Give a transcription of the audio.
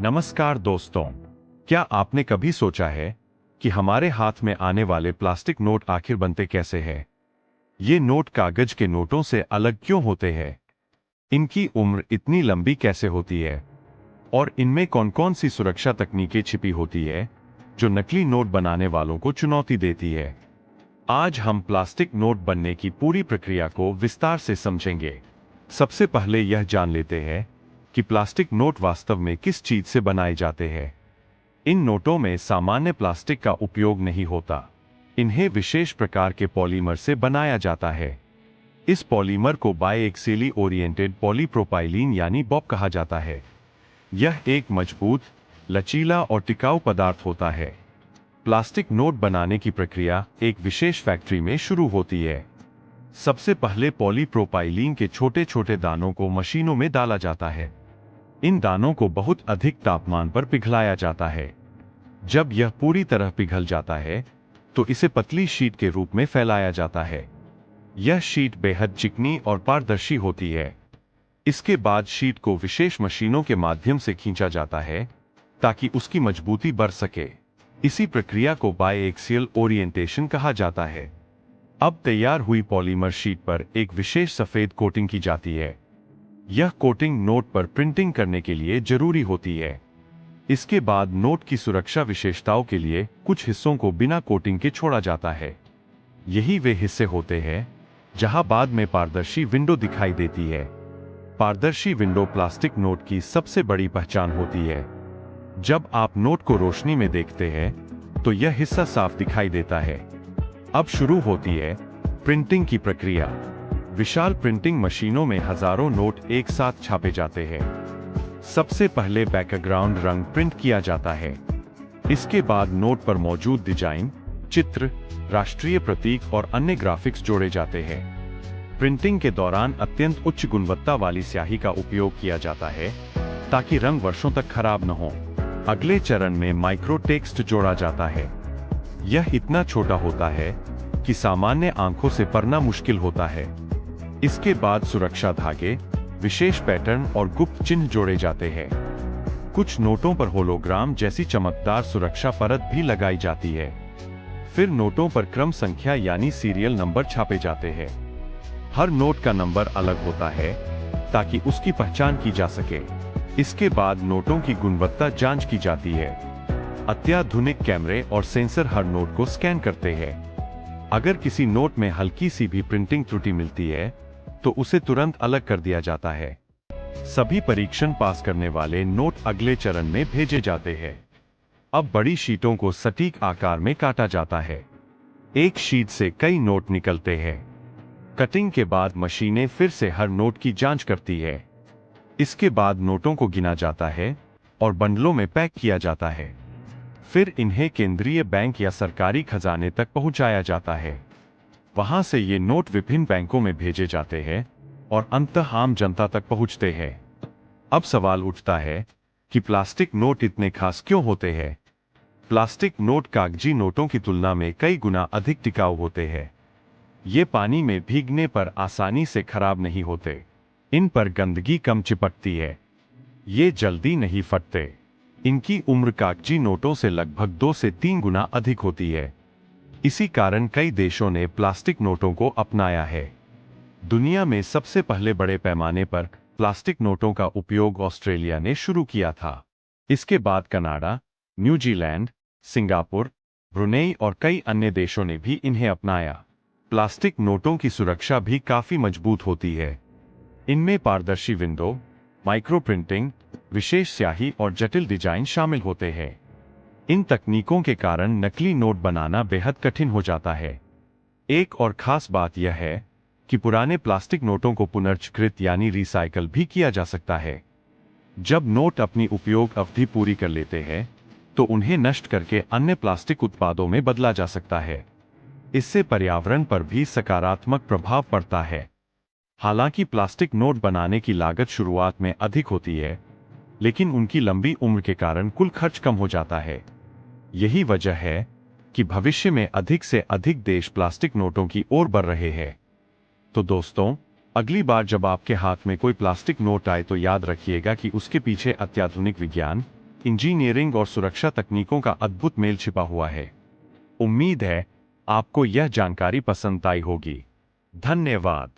नमस्कार दोस्तों, क्या आपने कभी सोचा है कि हमारे हाथ में आने वाले प्लास्टिक नोट आखिर बनते कैसे हैं? ये नोट कागज के नोटों से अलग क्यों होते हैं? इनकी उम्र इतनी लंबी कैसे होती है? और इनमें कौन-कौन सी सुरक्षा तकनीकें छिपी होती है, जो नकली नोट बनाने वालों को चुनौती देती है? आज हम प्लास्टिक नोट बनने की पूरी प्रक्रिया को विस्तार से समझेंगे। सबसे पहले यह जान लेते हैं कि प्लास्टिक नोट वास्तव में किस चीज से बनाए जाते हैं। इन नोटों में सामान्य प्लास्टिक का उपयोग नहीं होता। इन्हें विशेष प्रकार के पॉलीमर से बनाया जाता है। इस पॉलीमर को बायएक्सियली ओरिएंटेड पॉलीप्रोपाइलीन यानी बॉप कहा जाता है। यह एक मजबूत, लचीला और टिकाऊ पदार्थ होता है। प्लास्टिक नोट बनाने की प्रक्रिया एक विशेष फैक्ट्री में शुरू होती है। सबसे पहले पॉलीप्रोपाइलीन के छोटे छोटे दानों को मशीनों में डाला जाता है। इन दानों को बहुत अधिक तापमान पर पिघलाया जाता है। जब यह पूरी तरह पिघल जाता है, तो इसे पतली शीट के रूप में फैलाया जाता है। यह शीट बेहद चिकनी और पारदर्शी होती है। इसके बाद शीट को विशेष मशीनों के माध्यम से खींचा जाता है, ताकि उसकी मजबूती बढ़ सके। इसी प्रक्रिया को बायएक्सियल ओरिएंटेशन कहा जाता है। अब तैयार हुई पॉलीमर शीट पर एक विशेष सफेद कोटिंग की जाती है। यह कोटिंग नोट पर प्रिंटिंग करने के लिए जरूरी होती है। इसके बाद नोट की सुरक्षा विशेषताओं के लिए कुछ हिस्सों को बिना कोटिंग के छोड़ा जाता है। यही वे हिस्से होते हैं जहां बाद में पारदर्शी विंडो दिखाई देती है। पारदर्शी विंडो प्लास्टिक नोट की सबसे बड़ी पहचान होती है। जब आप नोट को रोशनी में देखते हैं, तो यह हिस्सा साफ दिखाई देता है। अब शुरू होती है प्रिंटिंग की प्रक्रिया। विशाल प्रिंटिंग मशीनों में हजारों नोट एक साथ छापे जाते हैं। सबसे पहले बैकग्राउंड रंग प्रिंट किया जाता है। इसके बाद नोट पर मौजूद डिजाइन, चित्र, राष्ट्रीय प्रतीक और अन्य ग्राफिक्स जोड़े जाते हैं। प्रिंटिंग के दौरान अत्यंत उच्च गुणवत्ता वाली स्याही का उपयोग किया जाता है, ताकि रंग वर्षों तक खराब न हो। अगले चरण में माइक्रो टेक्स्ट जोड़ा जाता है। यह इतना छोटा होता है कि सामान्य आंखों से पढ़ना मुश्किल होता है। इसके बाद सुरक्षा धागे, विशेष पैटर्न और गुप्त चिन्ह जोड़े जाते हैं। कुछ नोटों पर होलोग्राम जैसी चमकदार सुरक्षा परत भी लगाई जाती है। फिर नोटों पर क्रम संख्या यानी सीरियल नंबर छापे जाते हैं। हर नोट का नंबर अलग होता है, ताकि उसकी पहचान की जा सके। इसके बाद नोटों की गुणवत्ता जांच की जाती है। अत्याधुनिक कैमरे और सेंसर हर नोट को स्कैन करते हैं। अगर किसी नोट में हल्की सी भी प्रिंटिंग त्रुटि मिलती है, तो उसे तुरंत अलग कर दिया जाता है। सभी परीक्षण पास करने वाले नोट अगले चरण में भेजे जाते हैं। अब बड़ी शीटों को सटीक आकार में काटा जाता है। एक शीट से कई नोट निकलते हैं। कटिंग के बाद मशीनें फिर से हर नोट की जांच करती है। इसके बाद नोटों को गिना जाता है और बंडलों में पैक किया जाता है। फिर इन्हें केंद्रीय बैंक या सरकारी खजाने तक पहुंचाया जाता है। वहां से ये नोट विभिन्न बैंकों में भेजे जाते हैं और अंततः आम जनता तक पहुंचते हैं। अब सवाल उठता है कि प्लास्टिक नोट इतने खास क्यों होते हैं? प्लास्टिक नोट कागजी नोटों की तुलना में कई गुना अधिक टिकाऊ होते हैं। ये पानी में भीगने पर आसानी से खराब नहीं होते। इन पर गंदगी कम चिपकती है। ये जल्दी नहीं फटते। इनकी उम्र कागजी नोटों से लगभग 2 से 3 गुना अधिक होती है। इसी कारण कई देशों ने प्लास्टिक नोटों को अपनाया है। दुनिया में सबसे पहले बड़े पैमाने पर प्लास्टिक नोटों का उपयोग ऑस्ट्रेलिया ने शुरू किया था। इसके बाद कनाडा, न्यूजीलैंड, सिंगापुर, ब्रुनेई और कई अन्य देशों ने भी इन्हें अपनाया। प्लास्टिक नोटों की सुरक्षा भी काफी मजबूत होती है। इनमें पारदर्शी विंडो, माइक्रो प्रिंटिंग, विशेष स्याही और जटिल डिजाइन शामिल होते हैं। इन तकनीकों के कारण नकली नोट बनाना बेहद कठिन हो जाता है। एक और खास बात यह है कि पुराने प्लास्टिक नोटों को पुनर्चक्रित यानी रिसाइकल भी किया जा सकता है। जब नोट अपनी उपयोग अवधि पूरी कर लेते हैं, तो उन्हें नष्ट करके अन्य प्लास्टिक उत्पादों में बदला जा सकता है। इससे पर्यावरण पर भी सकारात्मक प्रभाव पड़ता है। हालांकि प्लास्टिक नोट बनाने की लागत शुरुआत में अधिक होती है, लेकिन उनकी लंबी उम्र के कारण कुल खर्च कम हो जाता है। यही वजह है कि भविष्य में अधिक से अधिक देश प्लास्टिक नोटों की ओर बढ़ रहे हैं। तो दोस्तों, अगली बार जब आपके हाथ में कोई प्लास्टिक नोट आए, तो याद रखिएगा कि उसके पीछे अत्याधुनिक विज्ञान, इंजीनियरिंग और सुरक्षा तकनीकों का अद्भुत मेल छिपा हुआ है। उम्मीद है आपको यह जानकारी पसंद आई होगी। धन्यवाद।